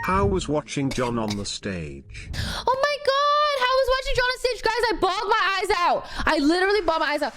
How was watching John on the stage? Oh my God, how was watching John on stage? Guys, I bawled my eyes out. I literally bawled my eyes out.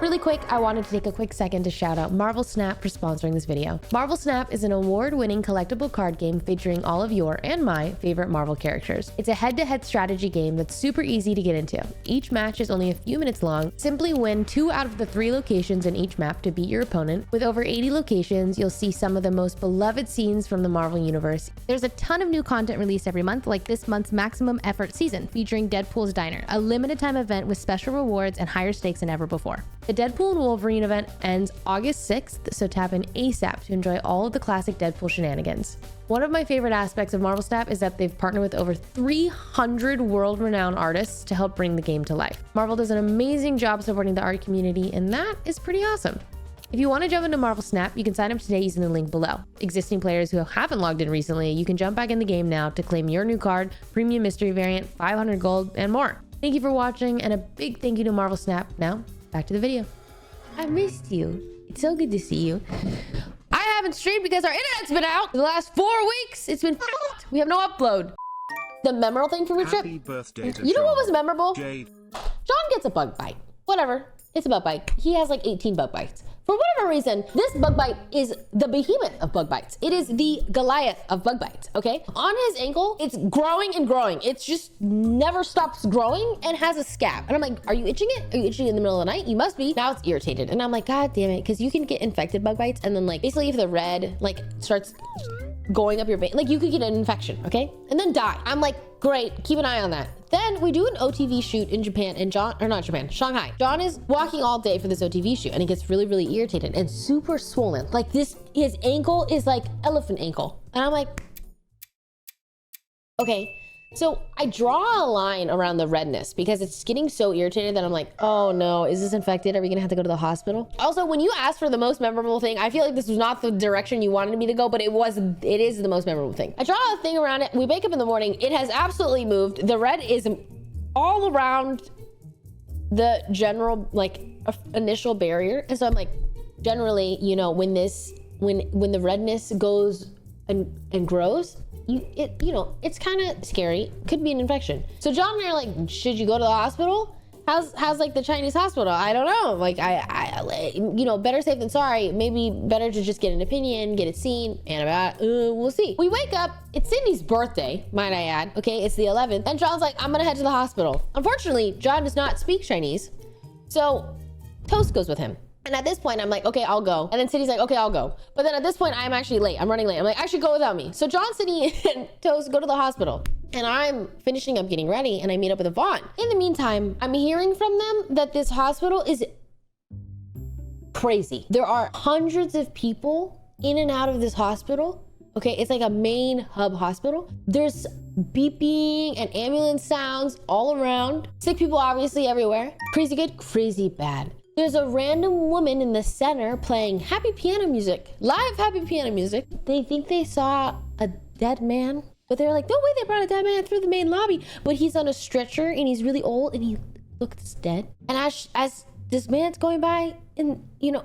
Really quick, I wanted to take a quick second to shout out Marvel Snap for sponsoring this video. Marvel Snap is an award-winning collectible card game featuring all of your and my favorite Marvel characters. It's a head-to-head strategy game that's super easy to get into. Each match is only a few minutes long. Simply win 2 out of the 3 locations in each map to beat your opponent. With over 80 locations, you'll see some of the most beloved scenes from the Marvel Universe. There's a ton of new content released every month, like this month's Maximum Effort season, featuring Deadpool's Diner, a limited time event with special rewards and higher stakes than ever before. The Deadpool and Wolverine event ends August 6th, so tap in ASAP to enjoy all of the classic Deadpool shenanigans. One of my favorite aspects of Marvel Snap is that they've partnered with over 300 world-renowned artists to help bring the game to life. Marvel does an amazing job supporting the art community, and that is pretty awesome. If you want to jump into Marvel Snap, you can sign up today using the link below. Existing players who haven't logged in recently, you can jump back in the game now to claim your new card, premium mystery variant, 500 gold, and more. Thank you for watching, and a big thank you to Marvel Snap. Now, back to the video. I missed you. It's so good to see you. I haven't streamed because our internet's been out for the last 4 weeks. It's been f***ed. We have no upload. The memorable thing from your trip. Happy birthday to You know John. what was memorable? Jade. John gets a bug bite. Whatever. It's a bug bite. He has like 18 bug bites. For whatever reason, this bug bite is the behemoth of bug bites. It is the Goliath of bug bites, okay? On his ankle, it's growing and growing. It's just never stops growing and has a scab. And I'm like, are you itching it? Are you itching in the middle of the night? You must be. Now it's irritated. And I'm like, God damn it. Because you can get infected bug bites. And then like, basically if the red like starts going up your vein, like you could get an infection, okay? And then die. I'm like, great, keep an eye on that. Then we do an OTV shoot in Japan, and Shanghai. John is walking all day for this OTV shoot, and he gets really, really irritated and super swollen. Like this, his ankle is like elephant ankle. And I'm like, okay. So I draw a line around the redness because it's getting so irritated that I'm like, oh no, is this infected? Are we gonna have to go to the hospital? Also, when you asked for the most memorable thing, I feel like this was not the direction you wanted me to go, but it is the most memorable thing. I draw a thing around it. We wake up in the morning. It has absolutely moved. The red is all around the general, like initial barrier. And so I'm like, generally, you know, when the redness goes and grows, it's kind of scary. Could be an infection. So John and I are like, should you go to the hospital? How's like the Chinese hospital? I don't know. Like I better safe than sorry. Maybe better to just get an opinion, get it seen, and we'll see. We wake up. It's Sydney's birthday, might I add. Okay, it's the 11th, and John's like, I'm gonna head to the hospital. Unfortunately, John does not speak Chinese, so Toast goes with him. And at this point, I'm like, okay, I'll go. And then Sydney's like, okay, I'll go. But then at this point, I'm actually late. I'm running late. I'm like, I should go without me. So John, Sydney, and Toast go to the hospital. And I'm finishing up getting ready, and I meet up with Yvonne. In the meantime, I'm hearing from them that this hospital is crazy. There are hundreds of people in and out of this hospital. Okay, it's like a main hub hospital. There's beeping and ambulance sounds all around. Sick people obviously everywhere. Crazy good, crazy bad. There's a random woman in the center playing happy piano music, live happy piano music. They think they saw a dead man, but they're like, no way, they brought a dead man through the main lobby. But he's on a stretcher and he's really old and he looks dead. And as this man's going by, and so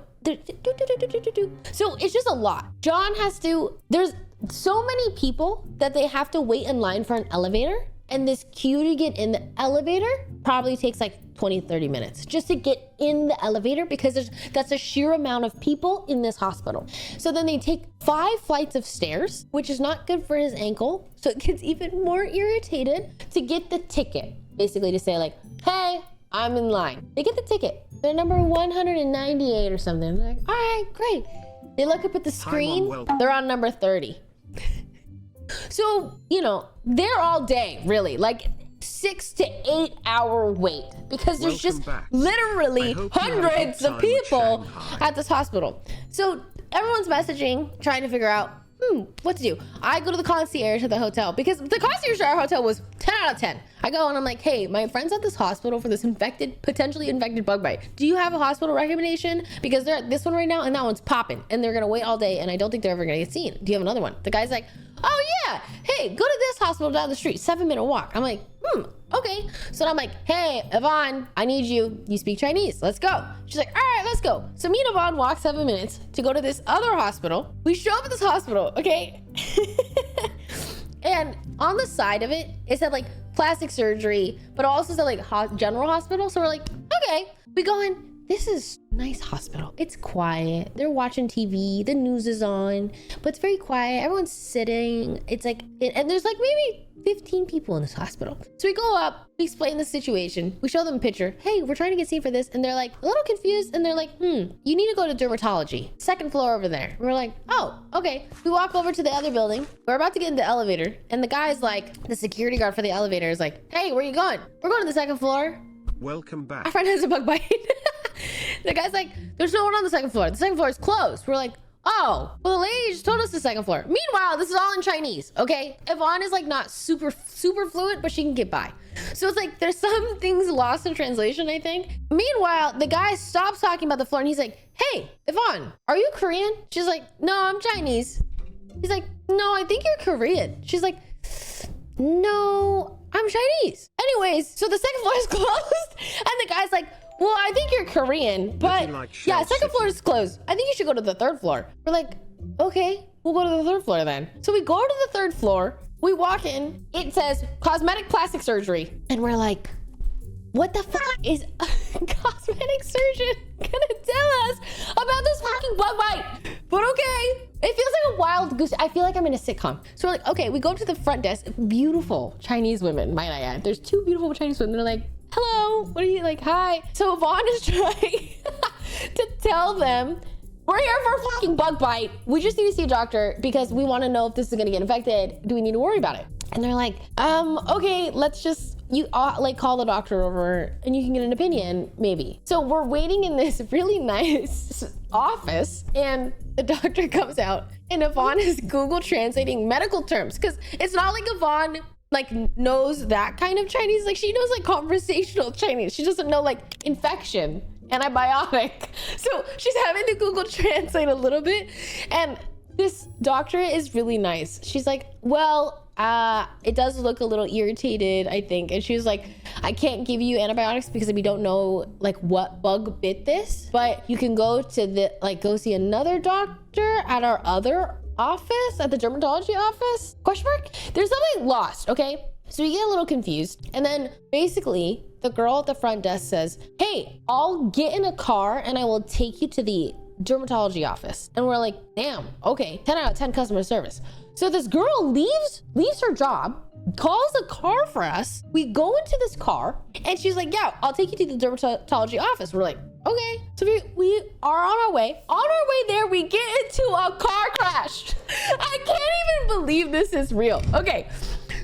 it's just a lot. John has to, there's so many people that they have to wait in line for an elevator. And this queue to get in the elevator probably takes like 20-30 minutes just to get in the elevator because that's a sheer amount of people in this hospital. So then they take 5 flights of stairs, which is not good for his ankle. So it gets even more irritated to get the ticket, basically to say like, hey, I'm in line. They get the ticket. They're number 198 or something. They're like, all right, great. They look up at the screen. They're on number 30. So, they're all day, really, like 6 to 8 hour wait because there's just literally hundreds of people at this hospital. So everyone's messaging, trying to figure out, what to do. I go to the concierge at the hotel because the concierge at our hotel was 10 out of 10. I go and I'm like, hey, my friend's at this hospital for this potentially infected bug bite. Do you have a hospital recommendation? Because they're at this one right now and that one's popping and they're gonna wait all day and I don't think they're ever gonna get seen. Do you have another one? The guy's like, oh yeah, hey, go to this hospital down the street, 7-minute walk. I'm like, okay. So I'm like, hey, Yvonne, I need you. You speak Chinese. Let's go. She's like, all right, let's go. So me and Yvonne walk 7 minutes to go to this other hospital. We show up at this hospital, okay? And on the side of it, it said like plastic surgery, but also said like general hospital. So we're like, okay. We go in. This is a nice hospital. It's quiet. They're watching TV. The news is on, but it's very quiet. Everyone's sitting. It's like, and there's like maybe 15 people in this hospital. So we go up, we explain the situation. We show them a picture. Hey, we're trying to get seen for this. And they're like a little confused. And they're like, you need to go to dermatology. 2nd floor over there. We're like, oh, okay. We walk over to the other building. We're about to get in the elevator. And the guy's like, the security guard for the elevator is like, hey, where you going? We're going to the 2nd floor. Welcome back. Our friend has a bug bite. The guy's like, there's no one on the 2nd floor. The 2nd floor is closed. We're like, oh, well, the lady just told us the 2nd floor. Meanwhile, this is all in Chinese, okay? Yvonne is like not super fluent, but she can get by. So it's like, there's some things lost in translation, I think. Meanwhile, the guy stops talking about the floor and he's like, hey, Yvonne, are you Korean? She's like, no, I'm Chinese. He's like, no, I think you're Korean. She's like, no, I'm Chinese. Anyways, so the 2nd floor is closed and the guy's like, well, I think you're Korean, but yeah, 2nd floor is closed. I think you should go to the 3rd floor. We're like, okay, we'll go to the 3rd floor then. So we go to the 3rd floor. We walk in. It says cosmetic plastic surgery. And we're like, what the fuck is a cosmetic surgeon gonna tell us about this fucking bug bite? But okay. It feels like a wild goose. I feel like I'm in a sitcom. So we're like, okay, we go to the front desk. Beautiful Chinese women, might I add. There's 2 beautiful Chinese women. They're like, hello, what are you like? Hi. So Vaughn is trying to tell them, we're here for a fucking bug bite. We just need to see a doctor because we want to know if this is going to get infected. Do we need to worry about it? And they're like, okay, let's just, like call the doctor over and you can get an opinion, maybe. So we're waiting in this really nice office and the doctor comes out and Yvonne is Google translating medical terms because it's not like Yvonne like knows that kind of Chinese. Like she knows like conversational Chinese. She doesn't know like infection, antibiotic. So she's having to Google translate a little bit. And this doctor is really nice. She's like, well, it does look a little irritated, I think. And she was like, I can't give you antibiotics because we don't know like what bug bit this, but you can go to go see another doctor at our other office, at the dermatology office, ? There's something lost, okay? So we get a little confused. And then basically the girl at the front desk says, hey, I'll get in a car and I will take you to the dermatology office. And we're like, damn, okay, 10 out of 10 customer service. So this girl leaves her job, calls a car for us. We go into this car and she's like, yeah, I'll take you to the dermatology office. We're like, okay. So we are on our way. On our way there, we get into a car crash. I can't even believe this is real. Okay.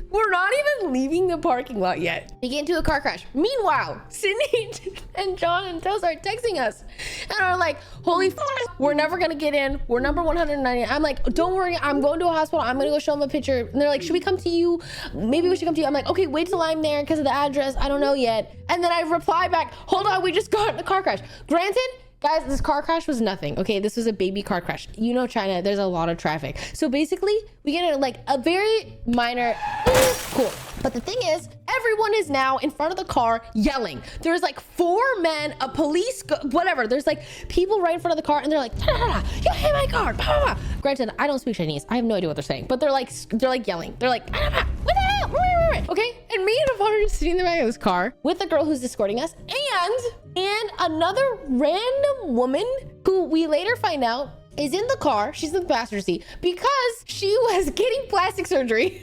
We're not even leaving the parking lot yet. We get into a car crash. Meanwhile, Sydney and John and Toast are texting us and are like, holy f***, we're never gonna get in. We're number 190. I'm like, don't worry, I'm going to a hospital. I'm gonna go show them a picture. And they're like, should we come to you? Maybe we should come to you. I'm like, okay, wait till I'm there because of the address. I don't know yet. And then I reply back, hold on, we just got in a car crash. Granted, guys, this car crash was nothing, okay? This was a baby car crash. You know China, there's a lot of traffic. So basically, we get like a very minor, cool. But the thing is, everyone is now in front of the car yelling. There's like 4 men, a police, whatever. There's like people right in front of the car and they're like, you hit my car. Granted, I don't speak Chinese. I have no idea what they're saying, but they're like yelling. They're like, what the hell? Okay, and me and Yvonne are just sitting in the back of this car with the girl who's escorting us and another random woman who we later find out is in the car. She's in the passenger seat because she was getting plastic surgery.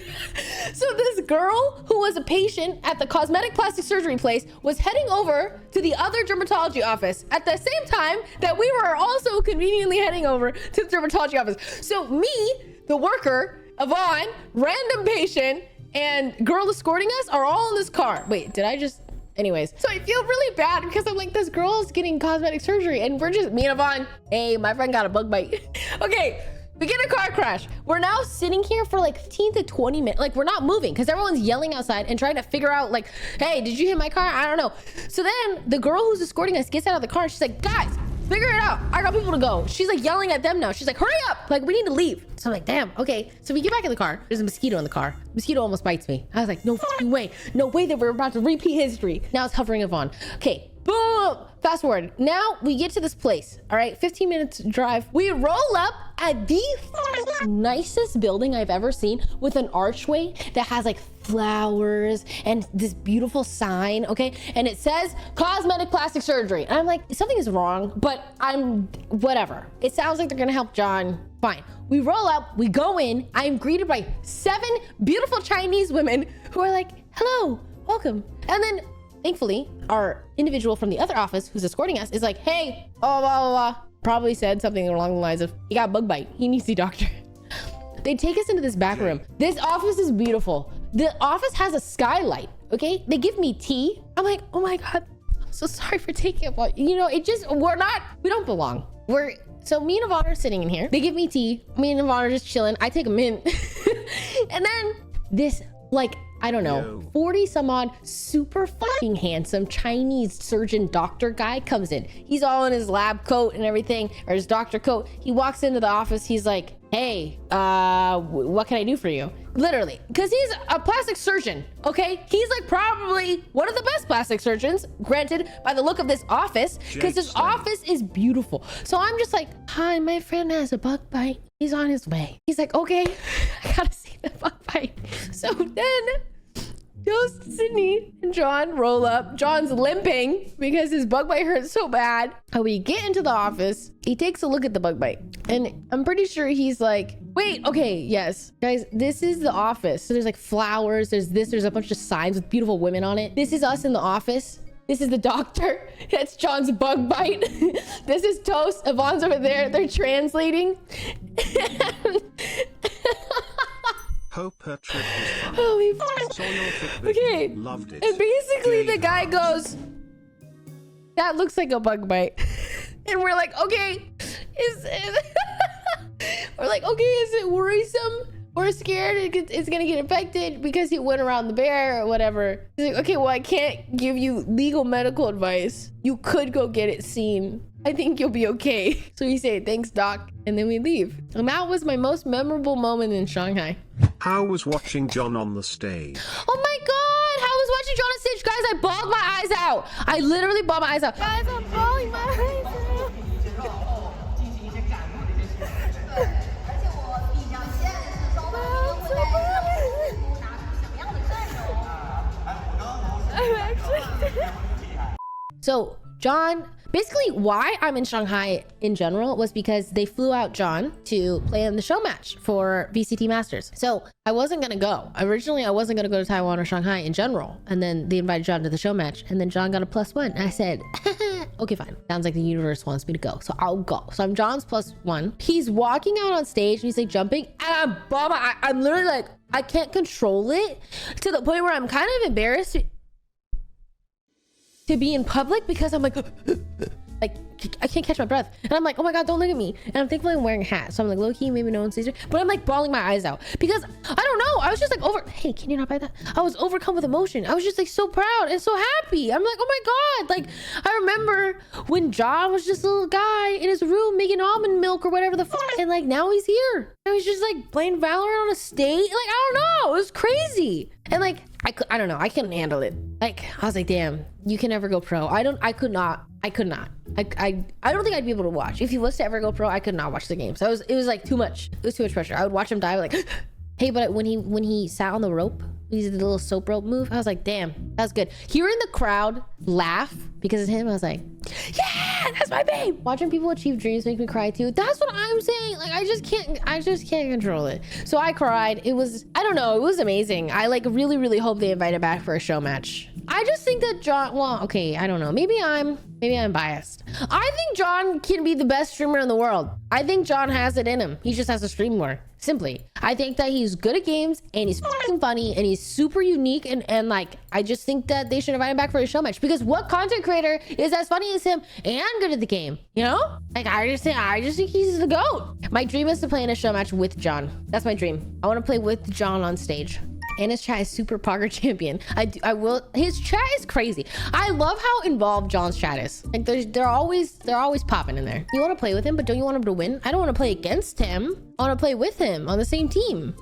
So this girl who was a patient at the cosmetic plastic surgery place was heading over to the other dermatology office at the same time that we were also conveniently heading over to the dermatology office. So me, the worker, Yvonne, random patient, and girl escorting us are all in this car. Wait, did I just... Anyways, so I feel really bad because I'm like, this girl's getting cosmetic surgery and we're just, me and Yvonne, hey, my friend got a bug bite. Okay, we get a car crash. We're now sitting here for like 15 to 20 minutes. Like we're not moving because everyone's yelling outside and trying to figure out like, hey, did you hit my car? I don't know. So then the girl who's escorting us gets out of the car and she's like, guys, figure it out. I got people to go. She's like yelling at them now. She's like, hurry up. Like, we need to leave. So I'm like, damn, okay. So we get back in the car. There's a mosquito in the car. Mosquito almost bites me. I was like, no fucking way. No way that we're about to repeat history. Now it's hovering Yvonne. Okay, boom. Fast forward. Now we get to this place. All right, 15 minutes drive. We roll up at the nicest building I've ever seen with an archway that has like flowers and this beautiful sign, okay? And it says cosmetic plastic surgery. And I'm like, something is wrong, but I'm whatever. It sounds like they're gonna help John. Fine. We roll up, we go in. I'm greeted by 7 beautiful Chinese women who are like, hello, welcome. And then thankfully, our individual from the other office who's escorting us is like, hey, oh, blah, blah, blah. Probably said something along the lines of, he got bug bite. He needs to see doctor. They take us into this back room. This office is beautiful. The office has a skylight, okay? They give me tea. I'm like, oh my God, I'm so sorry for taking it. But you know, we don't belong. So me and Yvonne are sitting in here. They give me tea. Me and Yvonne are just chilling. I take a mint. And then this, like, I don't know, 40 some odd super fucking handsome Chinese surgeon doctor guy comes in. He's all in his lab coat and everything, or his doctor coat. He walks into the office. He's like, hey, what can I do for you? Literally, because he's a plastic surgeon, okay? He's like probably one of the best plastic surgeons, granted, by the look of this office, because this office is beautiful. So I'm just like, hi, my friend has a bug bite. He's on his way. He's like, okay, I gotta see the bug bite. So then Ghost, Sydney, and John roll up. John's limping because his bug bite hurts so bad. And we get into the office. He takes a look at the bug bite. And I'm pretty sure he's like, wait, okay, yes. Guys, this is the office. So there's like flowers. There's a bunch of signs with beautiful women on it. This is us in the office. This is the doctor. That's John's bug bite. This is Toast. Yvonne's over there. They're translating. Hope her trip was fun. Oh, Saw your trip video. Okay. Loved it. And basically the guy goes, that looks like a bug bite. And we're like, okay, we're like, okay, is it worrisome? We're scared it's gonna get infected because he went around the bear or whatever. He's like, okay, well, I can't give you legal medical advice. You could go get it seen. I think you'll be okay. So we say, thanks, doc. And then we leave. And that was my most memorable moment in Shanghai. How was watching John on the stage? Oh my God, how was watching John on stage? Guys, I bawled my eyes out. I literally bawled my eyes out. Guys, I'm bawling my eyes out. So John, basically why I'm in Shanghai in general was because they flew out John to play in the show match for VCT Masters. So I wasn't gonna go. Originally, I wasn't gonna go to Taiwan or Shanghai in general. And then they invited John to the show match. And then John got a +1. And I said, okay, fine. Sounds like the universe wants me to go. So I'll go. So I'm John's +1. He's walking out on stage and he's like jumping. And I'm literally like, I can't control it to the point where I'm kind of embarrassed to be in public because I'm like, like I can't catch my breath. And I'm like, oh my God, don't look at me. And I'm thankfully I'm wearing a hat. So I'm like, low key, maybe no one sees it. But I'm like bawling my eyes out because I don't know. I was just like hey, can you not buy that? I was overcome with emotion. I was just like so proud and so happy. I'm like, oh my God. Like I remember when John was just a little guy in his room making almond milk or whatever the fuck. And like now he's here. Now he's just like playing Valorant on a stage. Like, I don't know. It was crazy. And like, I don't know. I couldn't handle it. Like, I was like, damn, you can never go pro. I could not. I don't think I'd be able to watch. If he was to ever go pro, I could not watch the game. So it was like too much. It was too much pressure. I would watch him die like, hey, but when he sat on the rope, he did the little soap rope move. I was like, damn, that was good. Hearing the crowd laugh because of him, I was like, yeah, that's my babe. Watching people achieve dreams make me cry too. That's what I'm saying. Like, I just can't control it. So I cried. It was, I don't know. It was amazing. I like really, really hope they invite him back for a show match. I just think that John, well, okay, I don't know. Maybe I'm biased. I think John can be the best streamer in the world. I think John has it in him. He just has to stream more. Simply. I think that he's good at games and he's fucking funny and he's super unique and like, I just think that they should invite him back for a show match because what content creator is as funny as him and good at the game, you know? Like, I just think he's the GOAT. My dream is to play in a show match with John. That's my dream. I want to play with John on stage. And his chat is super Poggers champion. I will. His chat is crazy. I love how involved John's chat is. Like they're always popping in there. You want to play with him, but don't you want him to win? I don't want to play against him. I want to play with him on the same team.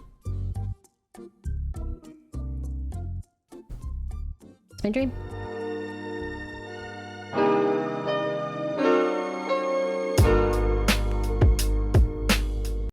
It's my dream.